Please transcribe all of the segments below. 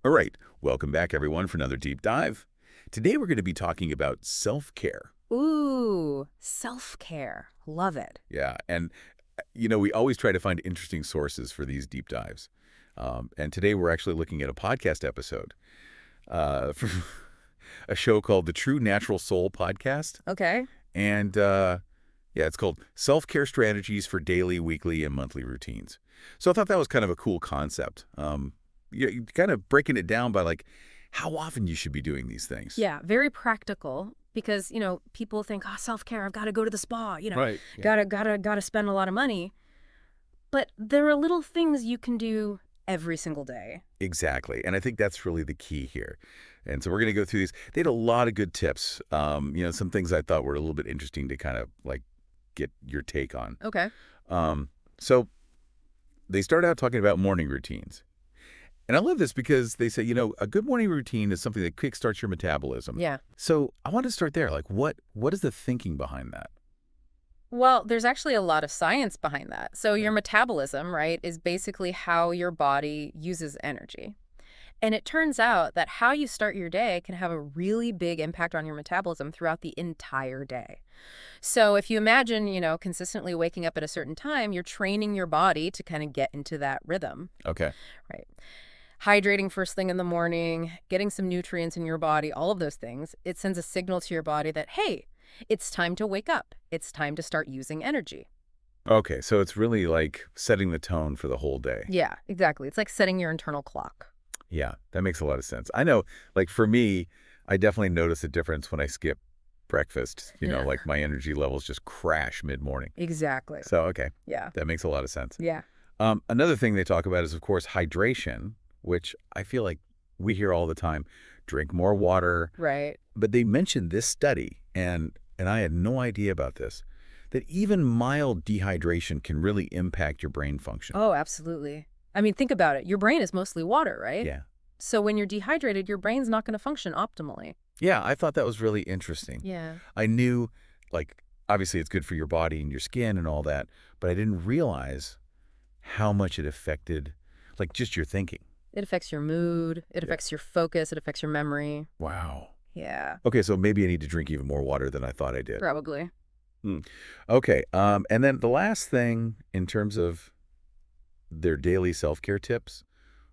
All right, welcome back everyone for another deep dive. Today we're going to be talking about self-care. Ooh, self-care. Love it. Yeah, and we always try to find interesting sources for these deep dives. And today we're actually looking at a podcast episode from a show called the True Natural Soul Podcast. Okay. And yeah, it's called Self-Care Strategies for Daily, Weekly, and Monthly Routines. So I thought that was kind of a cool concept. You kind of breaking it down by like how often you should be doing these things. Yeah, very practical because, people think, oh, self-care, I've got to go to the spa, Right. Yeah. gotta spend a lot of money. But there are little things you can do every single day. Exactly. And I think that's really the key here. And so we're going to go through these. They had a lot of good tips. Some things I thought were a little bit interesting to kind of like get your take on. Okay. So they start out talking about morning routines. And I love this because they say, a good morning routine is something that kickstarts your metabolism. Yeah. So I want to start there. Like, what is the thinking behind that? Well, there's actually a lot of science behind that. So your metabolism, right, is basically how your body uses energy. And it turns out that how you start your day can have a really big impact on your metabolism throughout the entire day. So if you imagine, consistently waking up at a certain time, you're training your body to kind of get into that rhythm, Okay. right? Hydrating first thing in the morning, getting some nutrients in your body, all of those things, it sends a signal to your body that, hey, it's time to wake up. It's time to start using energy. Okay. So it's really like setting the tone for the whole day. Yeah, exactly. It's like setting your internal clock. Yeah, that makes a lot of sense. I know, like for me, I definitely notice a difference when I skip breakfast. Yeah. Like my energy levels just crash mid-morning. Exactly. So, okay, Yeah. that makes a lot of sense. Yeah. Another thing they talk about is, of course, hydration, which I feel like we hear all the time. Drink more water. Right. But they mentioned this study, and I had no idea about this, that even mild dehydration can really impact your brain function. Oh, absolutely. I mean, think about it. Your brain is mostly water, right? Yeah. So when you're dehydrated, your brain's not going to function optimally. Yeah, I thought that was really interesting. Yeah. I knew, like, obviously it's good for your body and your skin and all that, but I didn't realize how much it affected, like, just your thinking. It affects your mood. It affects your focus. It affects your memory. Wow. Yeah. Okay, so maybe I need to drink even more water than I thought I did. Probably. Okay, and then the last thing in terms of their daily self-care tips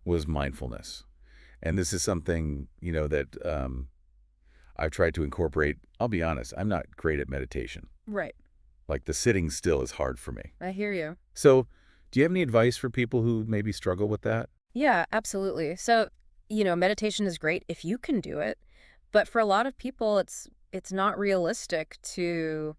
was mindfulness. And this is something, that I've tried to incorporate. I'll be honest, I'm not great at meditation. Right. Like the sitting still is hard for me. I hear you. So do you have any advice for people who maybe struggle with that? Yeah, absolutely. So, meditation is great if you can do it. But for a lot of people, it's not realistic to,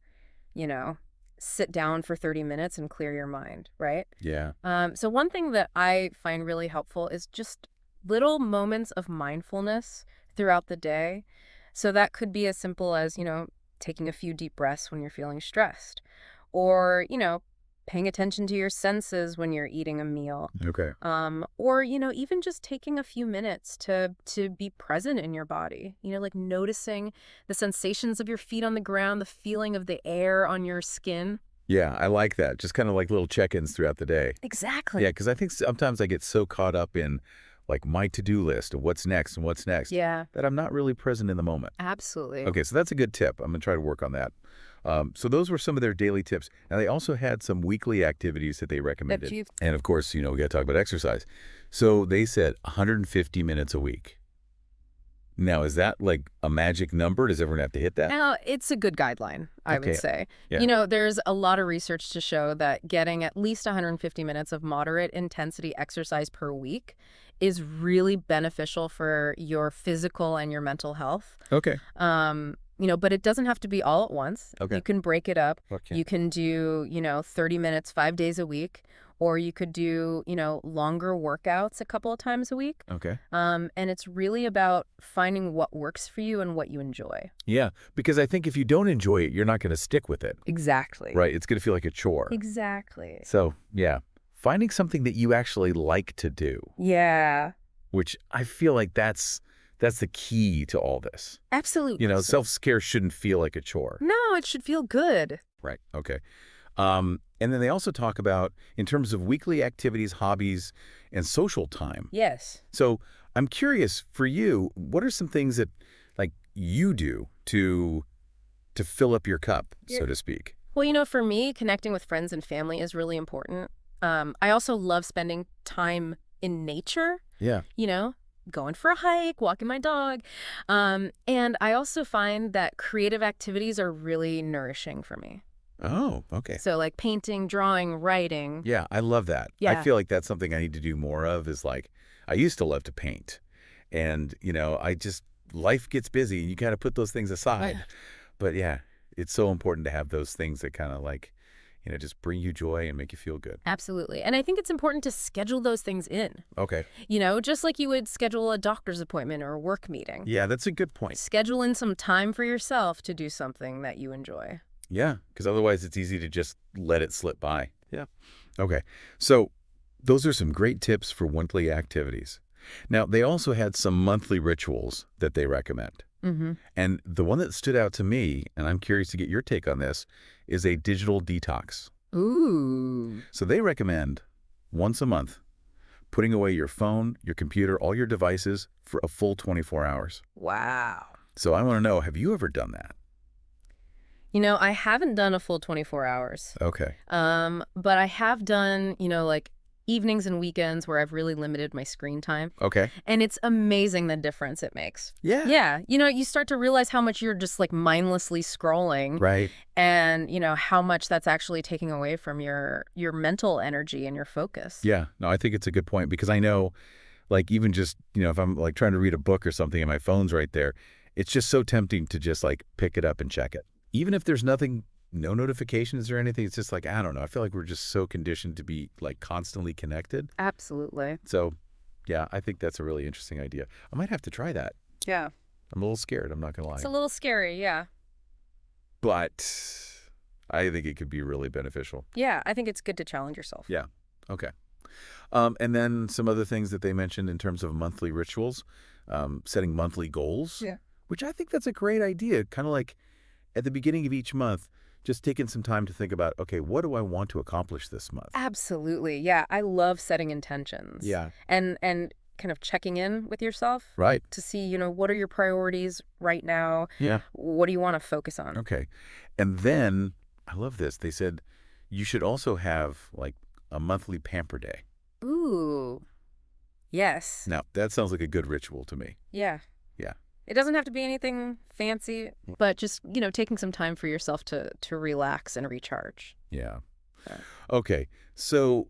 sit down for 30 minutes and clear your mind, right? Yeah. So one thing that I find really helpful is just little moments of mindfulness throughout the day. So that could be as simple as, taking a few deep breaths when you're feeling stressed, or, paying attention to your senses when you're eating a meal. Okay. Or, even just taking a few minutes to be present in your body, like noticing the sensations of your feet on the ground, the feeling of the air on your skin. Yeah, I like that. Just kind of like little check-ins throughout the day. Exactly. Yeah, because I think sometimes I get so caught up in like my to-do list of what's next and what's next Yeah, that I'm not really present in the moment. absolutely. Okay, so that's a good tip. I'm going to try to work on that. So those were some of their daily tips. And they also had some weekly activities that they recommended. And of course, we got to talk about exercise. So they said 150 minutes a week. Now, is that like a magic number? Does everyone have to hit that? Now, it's a good guideline, I Okay. would say. Yeah. There's a lot of research to show that getting at least 150 minutes of moderate intensity exercise per week is really beneficial for your physical and your mental health. Okay. But it doesn't have to be all at once. Okay. You can break it up. Okay. You can do, 30 minutes, 5 days a week, or you could do, longer workouts a couple of times a week. Okay. And it's really about finding what works for you and what you enjoy. Yeah, because I think if you don't enjoy it, you're not going to stick with it. Exactly. Right? It's going to feel like a chore. Exactly. So, yeah, finding something that you actually like to do, Yeah. which I feel like that's the key to all this. Absolutely. Self-care shouldn't feel like a chore. No, it should feel good. Right. Okay. And then they also talk about, in terms of weekly activities, hobbies, and social time. Yes. So I'm curious, for you, what are some things that like you do to fill up your cup, so to speak? Well, for me, connecting with friends and family is really important. I also love spending time in nature. Yeah. Going for a hike, walking my dog. And I also find that creative activities are really nourishing for me. Oh, okay. So like painting, drawing, writing. Yeah, I love that. Yeah. I feel like that's something I need to do more of, is like, I used to love to paint. And, life gets busy and you kind of put those things aside. Right. But yeah, it's so important to have those things that kind of like, just bring you joy and make you feel good. Absolutely. And I think it's important to schedule those things in. Okay. Just like you would schedule a doctor's appointment or a work meeting. Yeah, that's a good point. Schedule in some time for yourself to do something that you enjoy. Yeah, because otherwise it's easy to just let it slip by. Yeah. Okay. So those are some great tips for monthly activities. Now, they also had some monthly rituals that they recommend. Mm-hmm. And the one that stood out to me, and I'm curious to get your take on this, is a digital detox. Ooh. So they recommend once a month putting away your phone, your computer, all your devices for a full 24 hours. Wow. So I want to know, have you ever done that? I haven't done a full 24 hours. Okay. But I have done, like evenings and weekends where I've really limited my screen time. Okay. And it's amazing the difference it makes. Yeah. Yeah. You start to realize how much you're just like mindlessly scrolling. Right. And, how much that's actually taking away from your mental energy and your focus. Yeah. No, I think it's a good point, because I know, like, even just, if I'm like trying to read a book or something and my phone's right there, it's just so tempting to just like pick it up and check it. Even if there's nothing, no notifications or anything, it's just like, I don't know. I feel like we're just so conditioned to be like constantly connected. Absolutely. So, yeah, I think that's a really interesting idea. I might have to try that. Yeah. I'm a little scared. I'm not going to lie. It's a little scary, yeah. But I think it could be really beneficial. Yeah, I think it's good to challenge yourself. Yeah. Okay. And then some other things that they mentioned in terms of monthly rituals, setting monthly goals. Yeah. Which I think that's a great idea. Kind of like at the beginning of each month, just taking some time to think about, okay, what do I want to accomplish this month? Absolutely. Yeah, I love setting intentions. Yeah. And kind of checking in with yourself. Right. To see, what are your priorities right now? Yeah. What do you want to focus on? Okay. And then, I love this, they said you should also have like a monthly pamper day. Ooh. Yes. Now, that sounds like a good ritual to me. Yeah. Yeah. It doesn't have to be anything fancy, but just, taking some time for yourself to relax and recharge. Yeah. Okay. So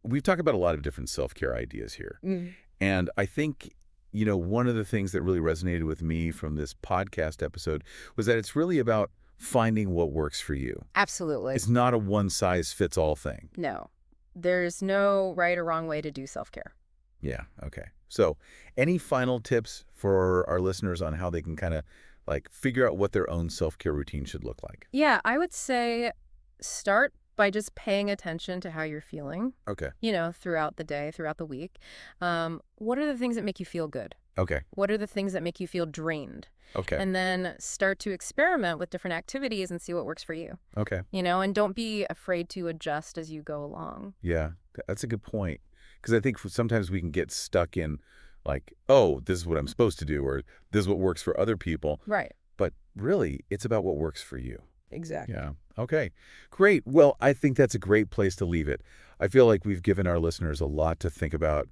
we've talked about a lot of different self-care ideas here. Mm. And I think, one of the things that really resonated with me from this podcast episode was that it's really about finding what works for you. Absolutely. It's not a one-size-fits-all thing. No. There's no right or wrong way to do self-care. Yeah. Okay. So any final tips for our listeners on how they can kind of like figure out what their own self-care routine should look like? Yeah, I would say start by just paying attention to how you're feeling, Okay. Throughout the day, throughout the week. What are the things that make you feel good? Okay. What are the things that make you feel drained? Okay. And then start to experiment with different activities and see what works for you. Okay. And don't be afraid to adjust as you go along. Yeah, that's a good point. Because I think sometimes we can get stuck in like, oh, this is what I'm supposed to do, or this is what works for other people. Right. But really, it's about what works for you. Exactly. Yeah. Okay. Great. Well, I think that's a great place to leave it. I feel like we've given our listeners a lot to think about,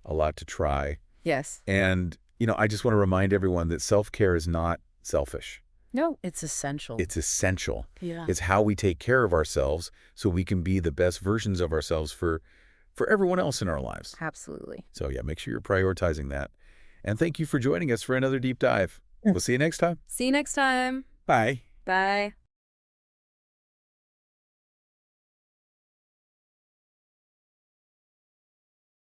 a lot to try. Yes. And, I just want to remind everyone that self-care is not selfish. No, it's essential. It's essential. Yeah. It's how we take care of ourselves so we can be the best versions of ourselves for everyone else in our lives. Absolutely. So yeah, make sure you're prioritizing that. And thank you for joining us for another deep dive. We'll see you next time. See you next time. Bye. Bye.